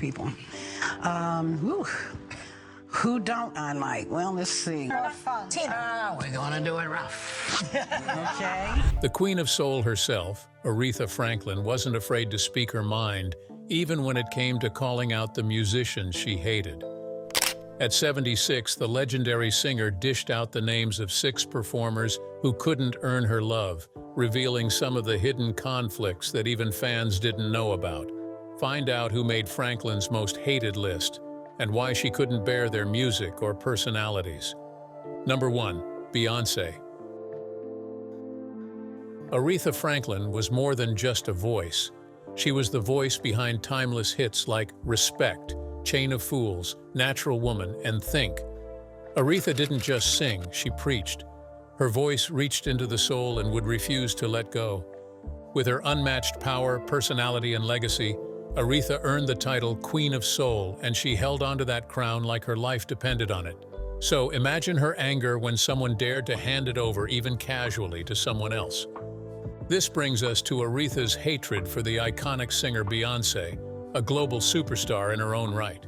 people. Who don't I like? Well, let's see. We're gonna do it rough. Okay. The Queen of Soul herself, Aretha Franklin, wasn't afraid to speak her mind, even when it came to calling out the musicians she hated. At 76, the legendary singer dished out the names of 6 performers who couldn't earn her love, revealing some of the hidden conflicts that even fans didn't know about. Find out who made Franklin's most hated list and why she couldn't bear their music or personalities. Number 1. Beyoncé. Aretha Franklin was more than just a voice. She was the voice behind timeless hits like Respect, Chain of Fools, Natural Woman, and Think. Aretha didn't just sing, she preached. Her voice reached into the soul and would refuse to let go. With her unmatched power, personality, and legacy, Aretha earned the title Queen of Soul, and she held onto that crown like her life depended on it. So imagine her anger when someone dared to hand it over, even casually, to someone else. This brings us to Aretha's hatred for the iconic singer Beyoncé, a global superstar in her own right.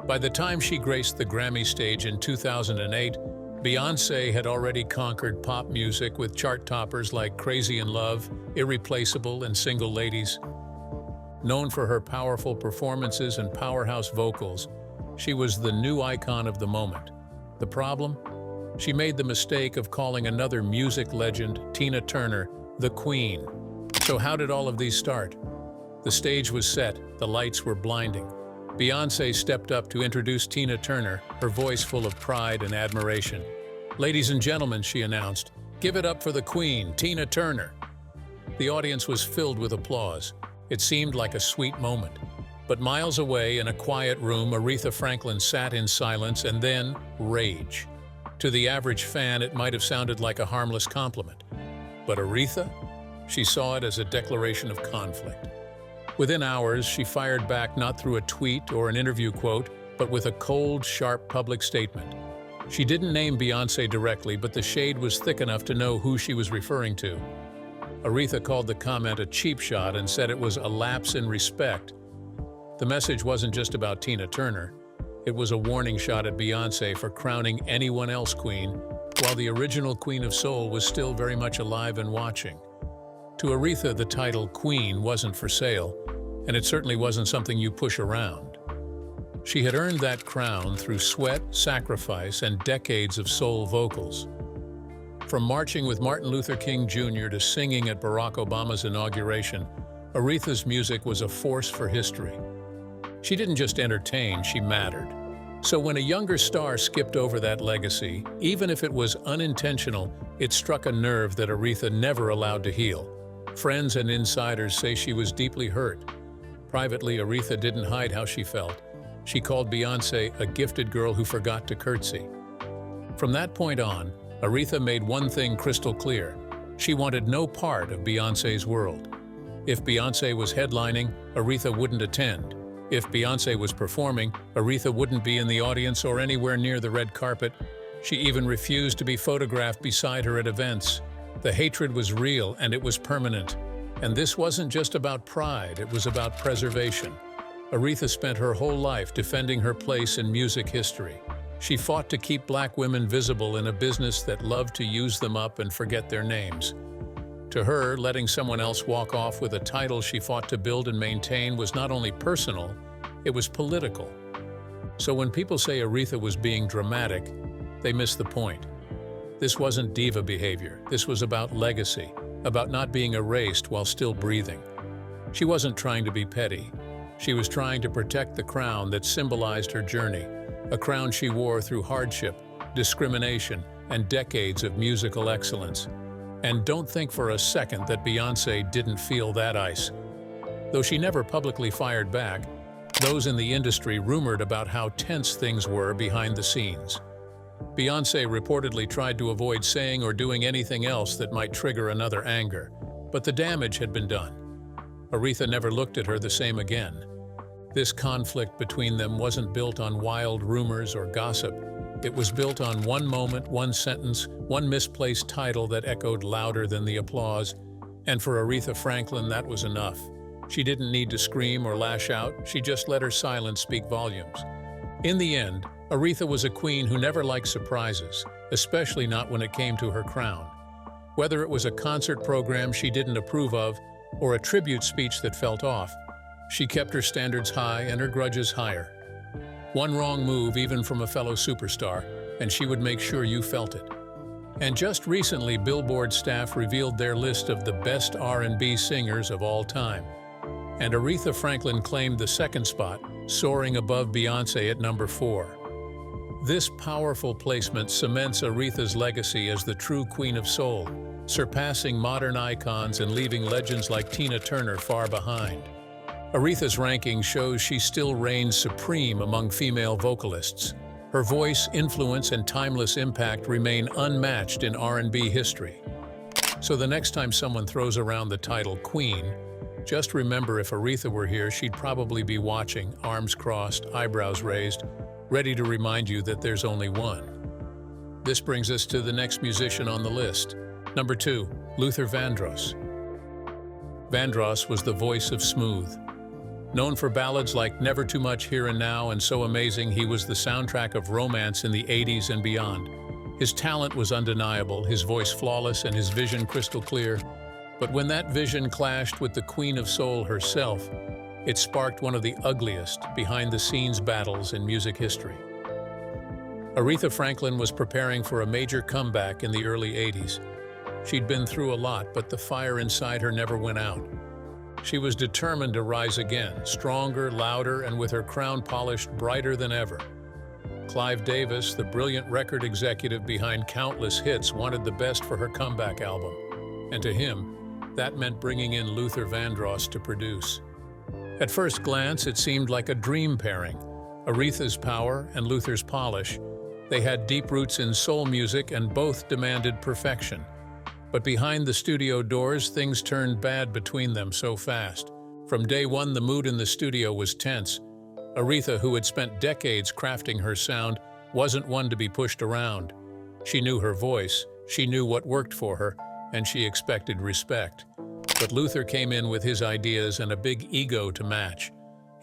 By the time she graced the Grammy stage in 2008, Beyoncé had already conquered pop music with chart toppers like Crazy in Love, Irreplaceable, and Single Ladies. Known for her powerful performances and powerhouse vocals, she was the new icon of the moment. The problem? She made the mistake of calling another music legend, Tina Turner, the Queen. So how did all of these start? The stage was set, the lights were blinding. Beyoncé stepped up to introduce Tina Turner, her voice full of pride and admiration. "Ladies and gentlemen," she announced, "give it up for the Queen, Tina Turner." The audience was filled with applause. It seemed like a sweet moment. But miles away in a quiet room, Aretha Franklin sat in silence and then rage. To the average fan, it might have sounded like a harmless compliment. But Aretha? She saw it as a declaration of conflict. Within hours, she fired back not through a tweet or an interview quote, but with a cold, sharp public statement. She didn't name Beyoncé directly, but the shade was thick enough to know who she was referring to. Aretha called the comment a cheap shot and said it was a lapse in respect. The message wasn't just about Tina Turner. It was a warning shot at Beyoncé for crowning anyone else queen, while the original Queen of Soul was still very much alive and watching. To Aretha, the title Queen wasn't for sale, and it certainly wasn't something you push around. She had earned that crown through sweat, sacrifice, and decades of soul vocals. From marching with Martin Luther King Jr. to singing at Barack Obama's inauguration, Aretha's music was a force for history. She didn't just entertain, she mattered. So when a younger star skipped over that legacy, even if it was unintentional, it struck a nerve that Aretha never allowed to heal. Friends and insiders say she was deeply hurt. Privately, Aretha didn't hide how she felt. She called Beyoncé a gifted girl who forgot to curtsy. From that point on, Aretha made one thing crystal clear. She wanted no part of Beyoncé's world. If Beyoncé was headlining, Aretha wouldn't attend. If Beyoncé was performing, Aretha wouldn't be in the audience or anywhere near the red carpet. She even refused to be photographed beside her at events. The hatred was real and it was permanent. And this wasn't just about pride, it was about preservation. Aretha spent her whole life defending her place in music history. She fought to keep Black women visible in a business that loved to use them up and forget their names. To her, letting someone else walk off with a title she fought to build and maintain was not only personal, it was political. So when people say Aretha was being dramatic, they miss the point. This wasn't diva behavior. This was about legacy, about not being erased while still breathing. She wasn't trying to be petty. She was trying to protect the crown that symbolized her journey, a crown she wore through hardship, discrimination, and decades of musical excellence. And don't think for a second that Beyoncé didn't feel that ice. Though she never publicly fired back, those in the industry rumored about how tense things were behind the scenes. Beyoncé reportedly tried to avoid saying or doing anything else that might trigger another anger, but the damage had been done. Aretha never looked at her the same again. This conflict between them wasn't built on wild rumors or gossip. It was built on one moment, one sentence, one misplaced title that echoed louder than the applause. And for Aretha Franklin, that was enough. She didn't need to scream or lash out, she just let her silence speak volumes. In the end, Aretha was a queen who never liked surprises, especially not when it came to her crown. Whether it was a concert program she didn't approve of or a tribute speech that felt off, she kept her standards high and her grudges higher. One wrong move, even from a fellow superstar, and she would make sure you felt it. And just recently, Billboard staff revealed their list of the best R&B singers of all time. And Aretha Franklin claimed the second spot, soaring above Beyoncé at number 4. This powerful placement cements Aretha's legacy as the true Queen of Soul, surpassing modern icons and leaving legends like Tina Turner far behind. Aretha's ranking shows she still reigns supreme among female vocalists. Her voice, influence, and timeless impact remain unmatched in R&B history. So the next time someone throws around the title Queen, just remember if Aretha were here, she'd probably be watching, arms crossed, eyebrows raised, ready to remind you that there's only one. This brings us to the next musician on the list. Number 2, Luther Vandross. Vandross was the voice of smooth. Known for ballads like Never Too Much Here and Now and So Amazing, he was the soundtrack of romance in the 80s and beyond. His talent was undeniable, his voice flawless, and his vision crystal clear. But when that vision clashed with the Queen of Soul herself, it sparked one of the ugliest behind-the-scenes battles in music history. Aretha Franklin was preparing for a major comeback in the early 80s. She'd been through a lot, but the fire inside her never went out. She was determined to rise again, stronger, louder, and with her crown polished brighter than ever. Clive Davis, the brilliant record executive behind countless hits, wanted the best for her comeback album. And to him, that meant bringing in Luther Vandross to produce. At first glance, it seemed like a dream pairing. Aretha's power and Luther's polish. They had deep roots in soul music and both demanded perfection. But behind the studio doors, things turned bad between them so fast. From day one, the mood in the studio was tense. Aretha, who had spent decades crafting her sound, wasn't one to be pushed around. She knew her voice, she knew what worked for her, and she expected respect. But Luther came in with his ideas and a big ego to match.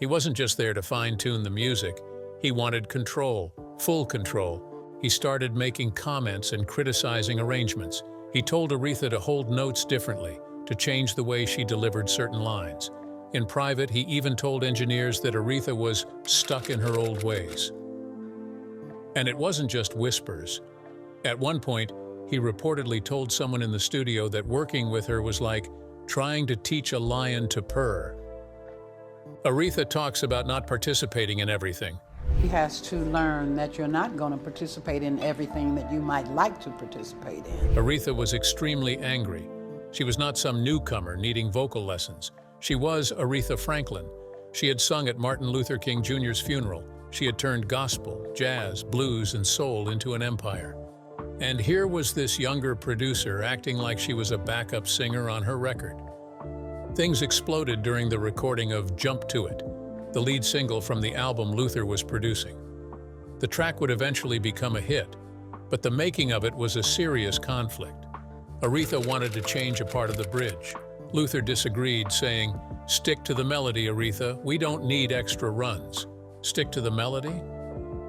He wasn't just there to fine-tune the music. He wanted control, full control. He started making comments and criticizing arrangements. He told Aretha to hold notes differently, to change the way she delivered certain lines. In private, he even told engineers that Aretha was stuck in her old ways. And it wasn't just whispers. At one point, he reportedly told someone in the studio that working with her was like trying to teach a lion to purr. Aretha talks about not participating in everything. He has to learn that you're not going to participate in everything that you might like to participate in. Aretha was extremely angry. She was not some newcomer needing vocal lessons. She was Aretha Franklin. She had sung at Martin Luther King Jr.'s funeral. She had turned gospel, jazz, blues, and soul into an empire. And here was this younger producer acting like she was a backup singer on her record. Things exploded during the recording of Jump to It, the lead single from the album Luther was producing. The track would eventually become a hit, but the making of it was a serious conflict. Aretha wanted to change a part of the bridge. Luther disagreed, saying, "Stick to the melody, Aretha. We don't need extra runs." Stick to the melody?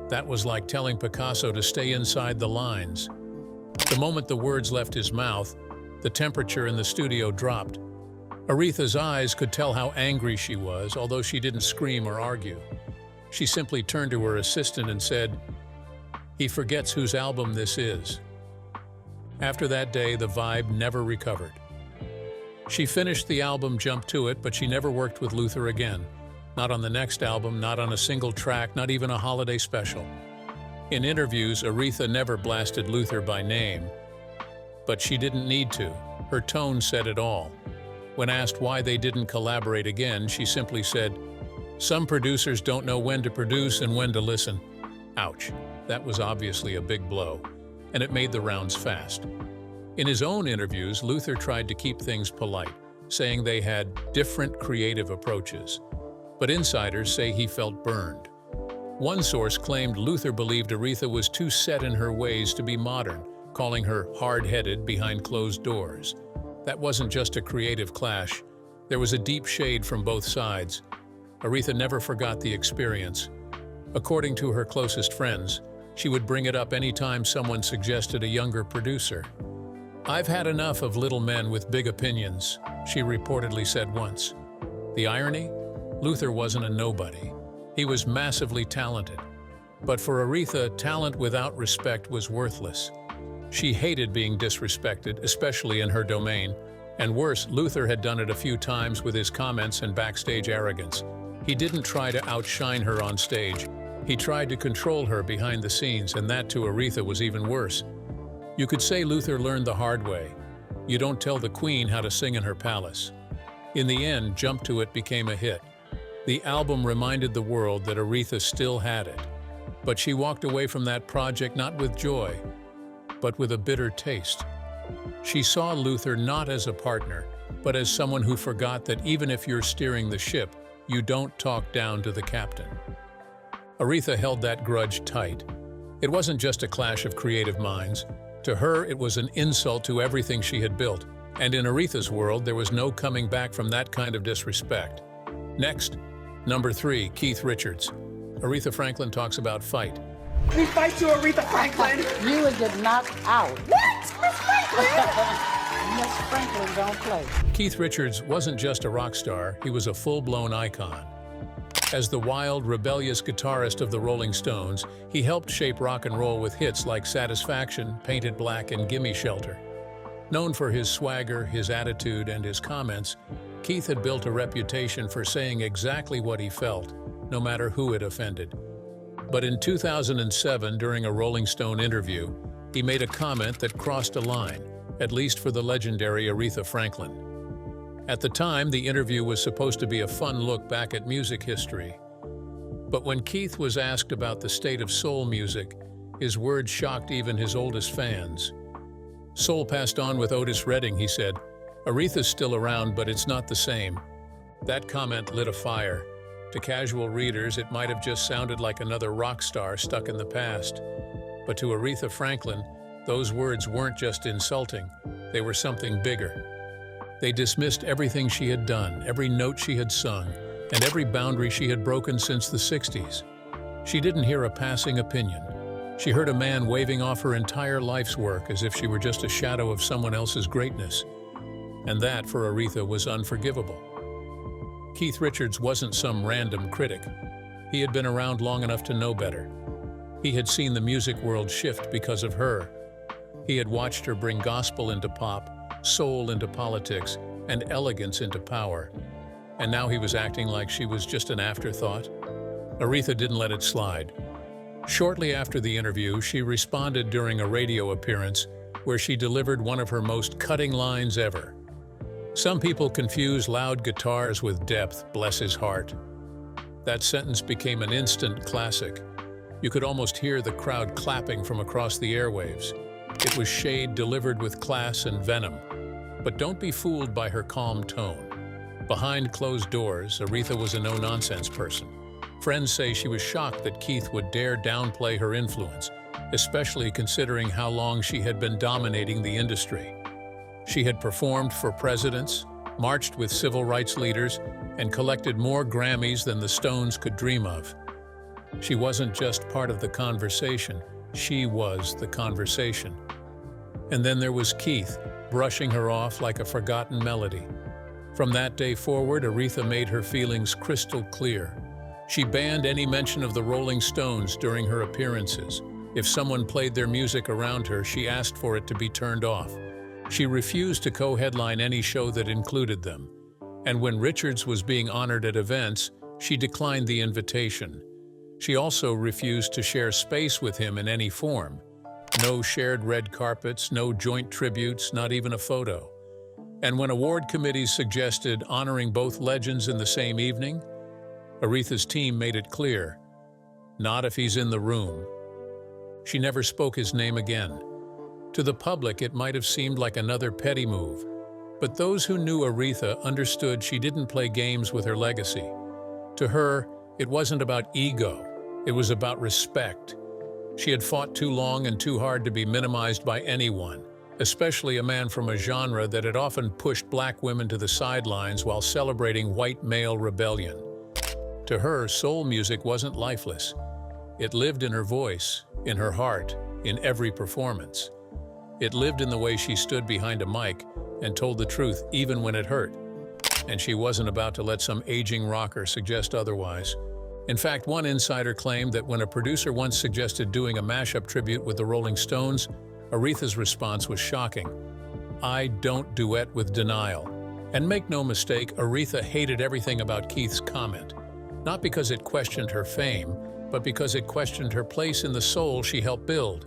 That was like telling Picasso to stay inside the lines. The moment the words left his mouth, the temperature in the studio dropped. Aretha's eyes could tell how angry she was, although she didn't scream or argue. She simply turned to her assistant and said, "He forgets whose album this is." After that day, the vibe never recovered. She finished the album Jump to It, but she never worked with Luther again. Not on the next album, not on a single track, not even a holiday special. In interviews, Aretha never blasted Luther by name, but she didn't need to. Her tone said it all. When asked why they didn't collaborate again, she simply said, "Some producers don't know when to produce and when to listen." Ouch. That was obviously a big blow, and it made the rounds fast. In his own interviews, Luther tried to keep things polite, saying they had different creative approaches. But insiders say he felt burned. One source claimed Luther believed Aretha was too set in her ways to be modern, calling her hard-headed behind closed doors. That wasn't just a creative clash. There was a deep shade from both sides. Aretha never forgot the experience. According to her closest friends, she would bring it up anytime someone suggested a younger producer. "I've had enough of little men with big opinions," she reportedly said once. The irony? Luther wasn't a nobody. He was massively talented. But for Aretha, talent without respect was worthless. She hated being disrespected, especially in her domain. And worse, Luther had done it a few times with his comments and backstage arrogance. He didn't try to outshine her on stage. He tried to control her behind the scenes, and that to Aretha was even worse. You could say Luther learned the hard way. You don't tell the queen how to sing in her palace. In the end, Jump to It became a hit. The album reminded the world that Aretha still had it. But she walked away from that project not with joy, but with a bitter taste. She saw Luther not as a partner, but as someone who forgot that even if you're steering the ship, you don't talk down to the captain. Aretha held that grudge tight. It wasn't just a clash of creative minds. To her, it was an insult to everything she had built. And in Aretha's world, there was no coming back from that kind of disrespect. Next, number 3, Keith Richards. Aretha Franklin talks about fight. We fight you, Aretha Franklin. You would get knocked out. What? Miss Franklin? Miss Franklin don't play. Keith Richards wasn't just a rock star, he was a full-blown icon. As the wild, rebellious guitarist of the Rolling Stones, he helped shape rock and roll with hits like Satisfaction, Painted Black, and Gimme Shelter. Known for his swagger, his attitude, and his comments, Keith had built a reputation for saying exactly what he felt, no matter who it offended. But in 2007, during a Rolling Stone interview, he made a comment that crossed a line, at least for the legendary Aretha Franklin. At the time, the interview was supposed to be a fun look back at music history. But when Keith was asked about the state of soul music, his words shocked even his oldest fans. "Soul passed on with Otis Redding," he said. "Aretha's still around, but it's not the same." That comment lit a fire. To casual readers, it might have just sounded like another rock star stuck in the past. But to Aretha Franklin, those words weren't just insulting, they were something bigger. They dismissed everything she had done, every note she had sung, and every boundary she had broken since the 60s. She didn't hear a passing opinion. She heard a man waving off her entire life's work as if she were just a shadow of someone else's greatness. And that, for Aretha, was unforgivable. Keith Richards wasn't some random critic. He had been around long enough to know better. He had seen the music world shift because of her. He had watched her bring gospel into pop, soul into politics, and elegance into power. And now he was acting like she was just an afterthought. Aretha didn't let it slide. Shortly after the interview, she responded during a radio appearance where she delivered one of her most cutting lines ever. "Some people confuse loud guitars with depth, bless his heart." That sentence became an instant classic. You could almost hear the crowd clapping from across the airwaves. It was shade delivered with class and venom. But don't be fooled by her calm tone. Behind closed doors, Aretha was a no-nonsense person. Friends say she was shocked that Keith would dare downplay her influence, especially considering how long she had been dominating the industry. She had performed for presidents, marched with civil rights leaders, and collected more Grammys than the Stones could dream of. She wasn't just part of the conversation, she was the conversation. And then there was Keith, brushing her off like a forgotten melody. From that day forward, Aretha made her feelings crystal clear. She banned any mention of the Rolling Stones during her appearances. If someone played their music around her, she asked for it to be turned off. She refused to co-headline any show that included them. And when Richards was being honored at events, she declined the invitation. She also refused to share space with him in any form. No shared red carpets, no joint tributes, not even a photo. And when award committees suggested honoring both legends in the same evening, Aretha's team made it clear, not if he's in the room. She never spoke his name again. To the public, it might have seemed like another petty move, but those who knew Aretha understood she didn't play games with her legacy. To her, it wasn't about ego, it was about respect. She had fought too long and too hard to be minimized by anyone, especially a man from a genre that had often pushed black women to the sidelines while celebrating white male rebellion. To her, soul music wasn't lifeless. It lived in her voice, in her heart, in every performance. It lived in the way she stood behind a mic and told the truth even when it hurt. And she wasn't about to let some aging rocker suggest otherwise. In fact, one insider claimed that when a producer once suggested doing a mashup tribute with the Rolling Stones, Aretha's response was shocking. "I don't duet with denial." And make no mistake, Aretha hated everything about Keith's comment. Not because it questioned her fame, but because it questioned her place in the soul she helped build.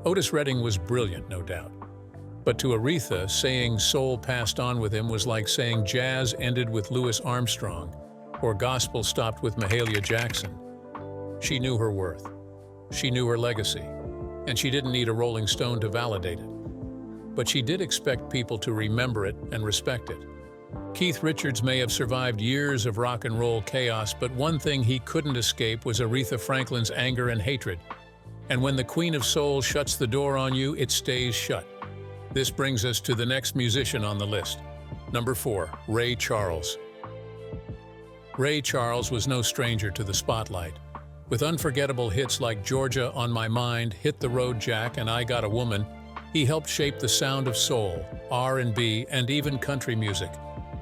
Otis Redding was brilliant, no doubt. But to Aretha, saying soul passed on with him was like saying jazz ended with Louis Armstrong, or gospel stopped with Mahalia Jackson. She knew her worth. She knew her legacy. And she didn't need a Rolling Stone to validate it. But she did expect people to remember it and respect it. Keith Richards may have survived years of rock and roll chaos, but one thing he couldn't escape was Aretha Franklin's anger and hatred. And when the Queen of Soul shuts the door on you, it stays shut. This brings us to the next musician on the list. Number 4, Ray Charles. Ray Charles was no stranger to the spotlight. With unforgettable hits like Georgia on My Mind, Hit the Road Jack, and I Got a Woman, he helped shape the sound of soul, R&B, and even country music.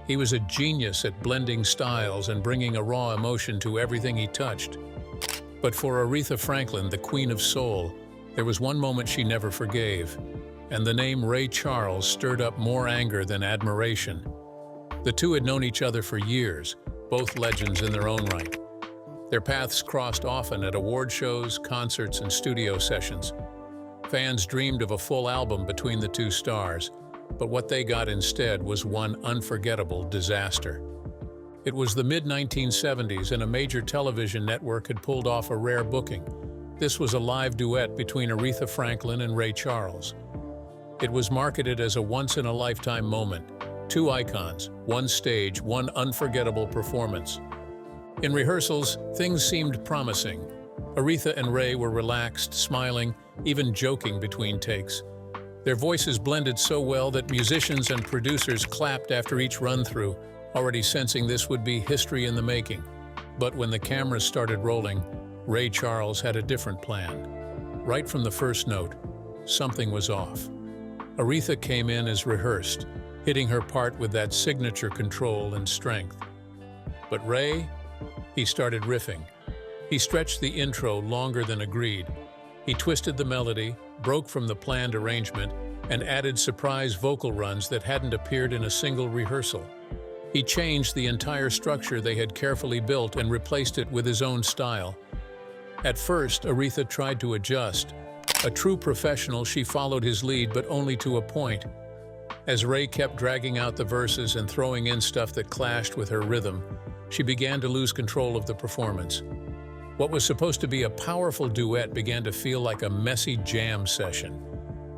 He was a genius at blending styles and bringing a raw emotion to everything he touched. But for Aretha Franklin, the Queen of Soul, there was one moment she never forgave, and the name Ray Charles stirred up more anger than admiration. The two had known each other for years, both legends in their own right. Their paths crossed often at award shows, concerts, and studio sessions. Fans dreamed of a full album between the two stars, but what they got instead was one unforgettable disaster. It was the mid-1970s, and a major television network had pulled off a rare booking. This was a live duet between Aretha Franklin and Ray Charles. It was marketed as a once-in-a-lifetime moment. Two icons, one stage, one unforgettable performance. In rehearsals, things seemed promising. Aretha and Ray were relaxed, smiling, even joking between takes. Their voices blended so well that musicians and producers clapped after each run-through, already sensing this would be history in the making. But when the cameras started rolling, Ray Charles had a different plan. Right from the first note, something was off. Aretha came in as rehearsed, hitting her part with that signature control and strength. But Ray, he started riffing. He stretched the intro longer than agreed. He twisted the melody, broke from the planned arrangement, and added surprise vocal runs that hadn't appeared in a single rehearsal. He changed the entire structure they had carefully built and replaced it with his own style. At first, Aretha tried to adjust. A true professional, she followed his lead, but only to a point. As Ray kept dragging out the verses and throwing in stuff that clashed with her rhythm, she began to lose control of the performance. What was supposed to be a powerful duet began to feel like a messy jam session,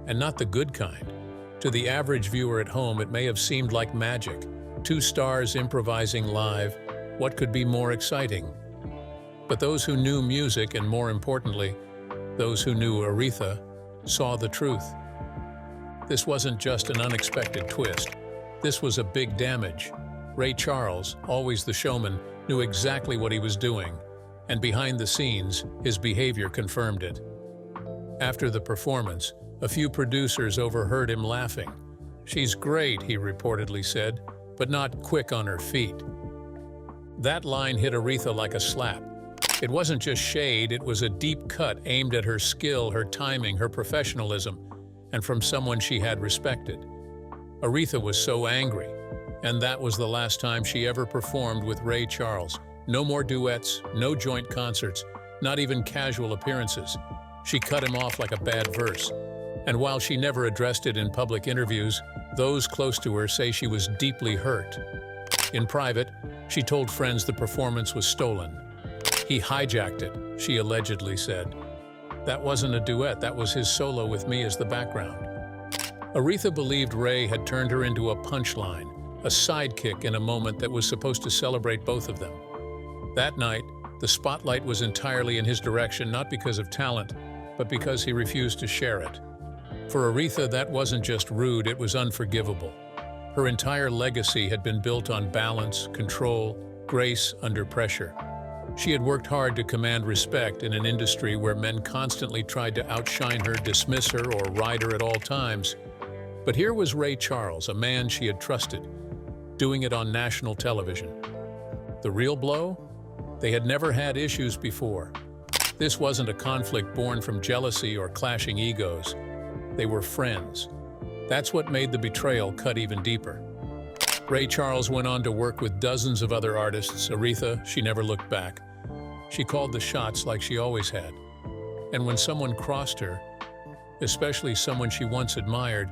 and not the good kind. To the average viewer at home, it may have seemed like magic. Two stars improvising live. What could be more exciting? But those who knew music, and more importantly, those who knew Aretha, saw the truth. This wasn't just an unexpected twist. This was a big damage. Ray Charles, always the showman, knew exactly what he was doing, and behind the scenes, his behavior confirmed it. After the performance, a few producers overheard him laughing. "She's great," he reportedly said, "but not quick on her feet." That line hit Aretha like a slap. It wasn't just shade, it was a deep cut aimed at her skill, her timing, her professionalism, and from someone she had respected. Aretha was so angry, and that was the last time she ever performed with Ray Charles. No more duets, no joint concerts, not even casual appearances. She cut him off like a bad verse. And while she never addressed it in public interviews, those close to her say she was deeply hurt. In private, she told friends the performance was stolen. "He hijacked it," she allegedly said. "That wasn't a duet, that was his solo with me as the background." Aretha believed Ray had turned her into a punchline, a sidekick in a moment that was supposed to celebrate both of them. That night, the spotlight was entirely in his direction, not because of talent, but because he refused to share it. For Aretha, that wasn't just rude, it was unforgivable. Her entire legacy had been built on balance, control, grace under pressure. She had worked hard to command respect in an industry where men constantly tried to outshine her, dismiss her, or ride her at all times. But here was Ray Charles, a man she had trusted, doing it on national television. The real blow? They had never had issues before. This wasn't a conflict born from jealousy or clashing egos. They were friends. That's what made the betrayal cut even deeper. Ray Charles went on to work with dozens of other artists. Aretha, she never looked back. She called the shots like she always had. And when someone crossed her, especially someone she once admired,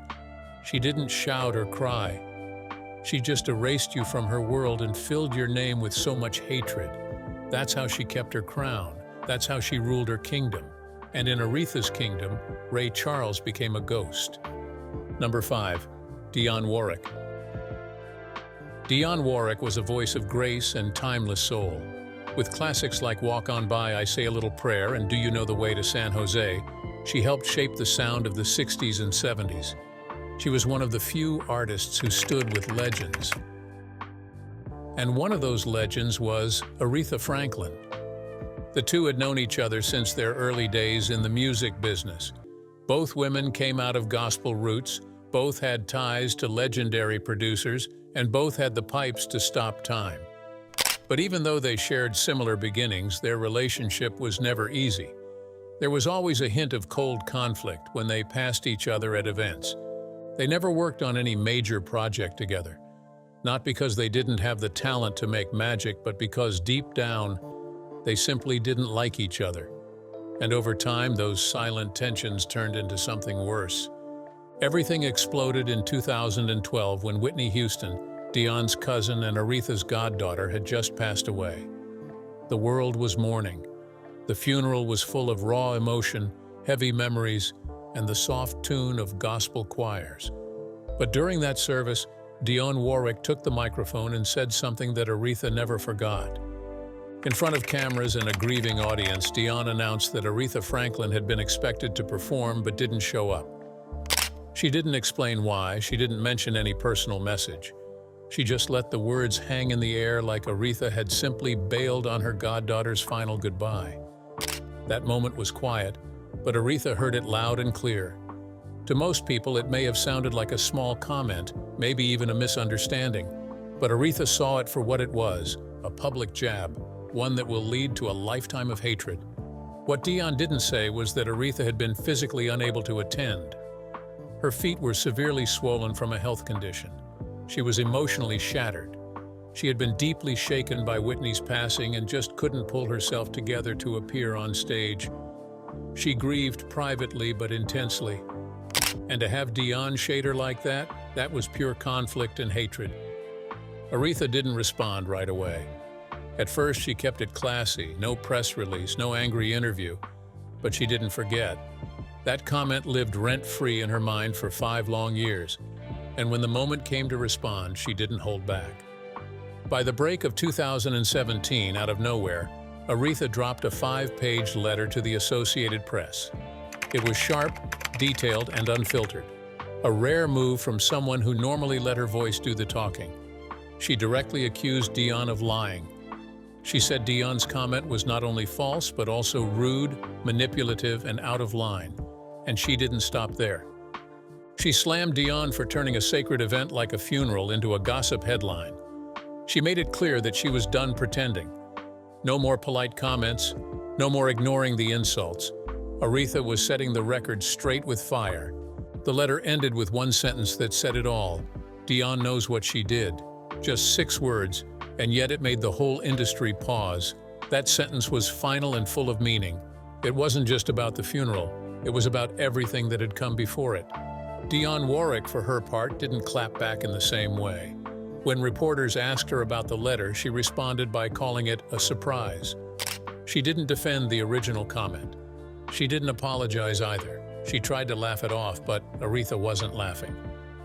she didn't shout or cry. She just erased you from her world and filled your name with so much hatred. That's how she kept her crown. That's how she ruled her kingdom. And in Aretha's kingdom, Ray Charles became a ghost. Number 5. Dionne Warwick. Dionne Warwick was a voice of grace and timeless soul. With classics like Walk On By, I Say a Little Prayer, and Do You Know the Way to San Jose, she helped shape the sound of the 60s and 70s. She was one of the few artists who stood with legends. And one of those legends was Aretha Franklin. The two had known each other since their early days in the music business. Both women came out of gospel roots, both had ties to legendary producers, and both had the pipes to stop time. But even though they shared similar beginnings, their relationship was never easy. There was always a hint of cold conflict when they passed each other at events. They never worked on any major project together. Not because they didn't have the talent to make magic, but because deep down, they simply didn't like each other. And over time, those silent tensions turned into something worse. Everything exploded in 2012 when Whitney Houston, Dionne's cousin and Aretha's goddaughter, had just passed away. The world was mourning. The funeral was full of raw emotion, heavy memories, and the soft tune of gospel choirs. But during that service, Dionne Warwick took the microphone and said something that Aretha never forgot. In front of cameras and a grieving audience, Dionne announced that Aretha Franklin had been expected to perform but didn't show up. She didn't explain why, she didn't mention any personal message. She just let the words hang in the air like Aretha had simply bailed on her goddaughter's final goodbye. That moment was quiet, but Aretha heard it loud and clear. To most people, it may have sounded like a small comment, maybe even a misunderstanding, but Aretha saw it for what it was, a public jab, one that will lead to a lifetime of hatred. What Dionne didn't say was that Aretha had been physically unable to attend. Her feet were severely swollen from a health condition. She was emotionally shattered. She had been deeply shaken by Whitney's passing and just couldn't pull herself together to appear on stage. She grieved privately but intensely. And to have Dionne shade her like that was pure conflict and hatred. Aretha didn't respond right away. At first, she kept it classy, no press release, no angry interview. But she didn't forget. That comment lived rent-free in her mind for 5 long years. And when the moment came to respond, she didn't hold back. By the break of 2017, out of nowhere, Aretha dropped a 5-page letter to the Associated Press. It was sharp, detailed, and unfiltered. A rare move from someone who normally let her voice do the talking. She directly accused Dionne of lying. She said Dionne's comment was not only false, but also rude, manipulative, and out of line. And she didn't stop there. She slammed Dionne for turning a sacred event like a funeral into a gossip headline. She made it clear that she was done pretending. No more polite comments, no more ignoring the insults. Aretha was setting the record straight with fire. The letter ended with one sentence that said it all. Dionne knows what she did. Just 6 words, and yet it made the whole industry pause. That sentence was final and full of meaning. It wasn't just about the funeral. It was about everything that had come before it. Dionne Warwick, for her part, didn't clap back in the same way. When reporters asked her about the letter, she responded by calling it a surprise. She didn't defend the original comment. She didn't apologize either. She tried to laugh it off, but Aretha wasn't laughing.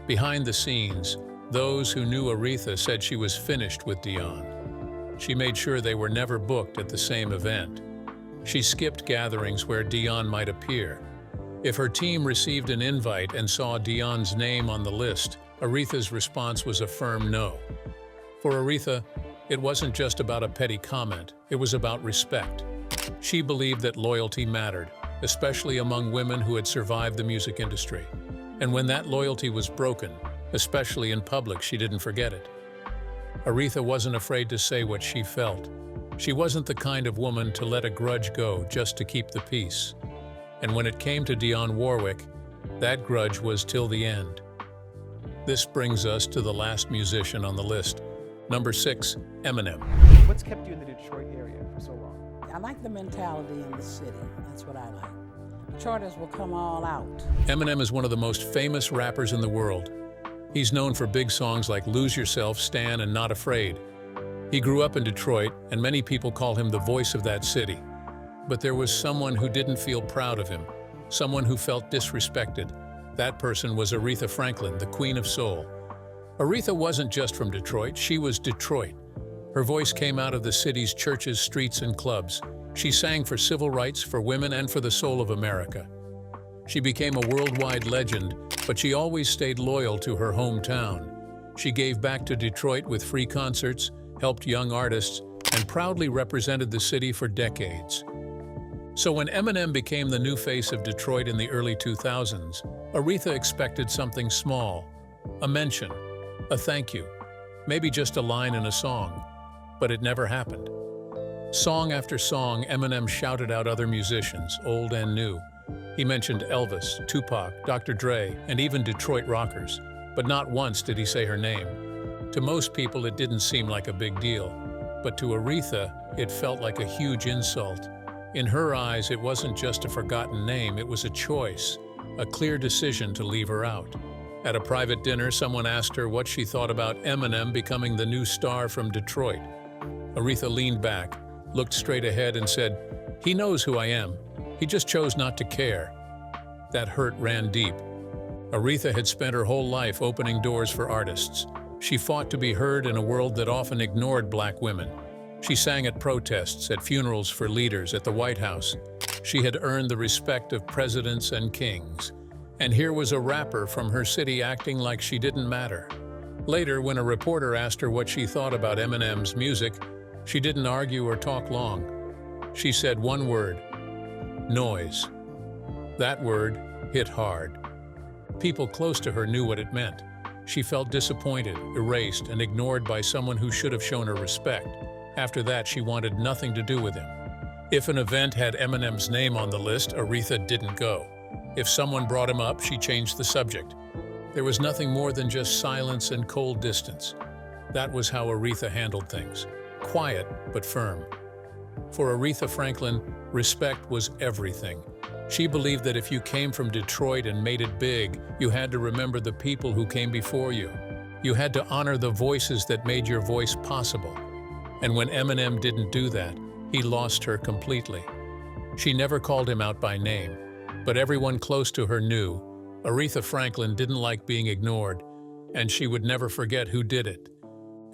Behind the scenes, those who knew Aretha said she was finished with Dionne. She made sure they were never booked at the same event. She skipped gatherings where Dionne might appear. If her team received an invite and saw Dion's name on the list, Aretha's response was a firm no. For Aretha, it wasn't just about a petty comment, it was about respect. She believed that loyalty mattered, especially among women who had survived the music industry. And when that loyalty was broken, especially in public, she didn't forget it. Aretha wasn't afraid to say what she felt. She wasn't the kind of woman to let a grudge go just to keep the peace. And when it came to Dionne Warwick, that grudge was till the end. This brings us to the last musician on the list. Number 6, Eminem. What's kept you in the Detroit area for so long? I like the mentality in the city. That's what I like. Detroiters will come all out. Eminem is one of the most famous rappers in the world. He's known for big songs like Lose Yourself, Stan, and Not Afraid. He grew up in Detroit, and many people call him the voice of that city. But there was someone who didn't feel proud of him, someone who felt disrespected. That person was Aretha Franklin, the Queen of Soul. Aretha wasn't just from Detroit, she was Detroit. Her voice came out of the city's churches, streets, and clubs. She sang for civil rights, for women, and for the soul of America. She became a worldwide legend, but she always stayed loyal to her hometown. She gave back to Detroit with free concerts, helped young artists, and proudly represented the city for decades. So when Eminem became the new face of Detroit in the early 2000s, Aretha expected something small, a mention, a thank you, maybe just a line in a song, but it never happened. Song after song, Eminem shouted out other musicians, old and new. He mentioned Elvis, Tupac, Dr. Dre, and even Detroit rockers, but not once did he say her name. To most people, it didn't seem like a big deal, but to Aretha, it felt like a huge insult. In her eyes, it wasn't just a forgotten name, it was a choice, a clear decision to leave her out. At a private dinner, someone asked her what she thought about Eminem becoming the new star from Detroit. Aretha leaned back, looked straight ahead and said, "He knows who I am. He just chose not to care." That hurt ran deep. Aretha had spent her whole life opening doors for artists. She fought to be heard in a world that often ignored black women. She sang at protests, at funerals for leaders, at the White House. She had earned the respect of presidents and kings. And here was a rapper from her city acting like she didn't matter. Later, when a reporter asked her what she thought about Eminem's music, she didn't argue or talk long. She said one word: noise. That word hit hard. People close to her knew what it meant. She felt disappointed, erased, and ignored by someone who should have shown her respect. After that, she wanted nothing to do with him. If an event had Eminem's name on the list, Aretha didn't go. If someone brought him up, she changed the subject. There was nothing more than just silence and cold distance. That was how Aretha handled things. Quiet, but firm. For Aretha Franklin, respect was everything. She believed that if you came from Detroit and made it big, you had to remember the people who came before you. You had to honor the voices that made your voice possible. And when Eminem didn't do that, he lost her completely. She never called him out by name, but everyone close to her knew Aretha Franklin didn't like being ignored, and she would never forget who did it.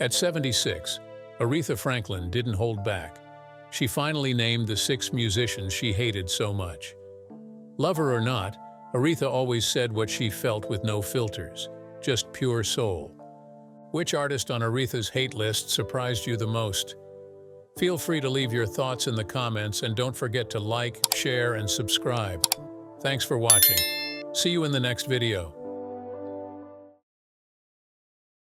At 76, Aretha Franklin didn't hold back. She finally named the 6 musicians she hated so much. Love her or not, Aretha always said what she felt with no filters, just pure soul. Which artist on Aretha's hate list surprised you the most? Feel free to leave your thoughts in the comments, and don't forget to like, share, and subscribe. Thanks for watching. See you in the next video.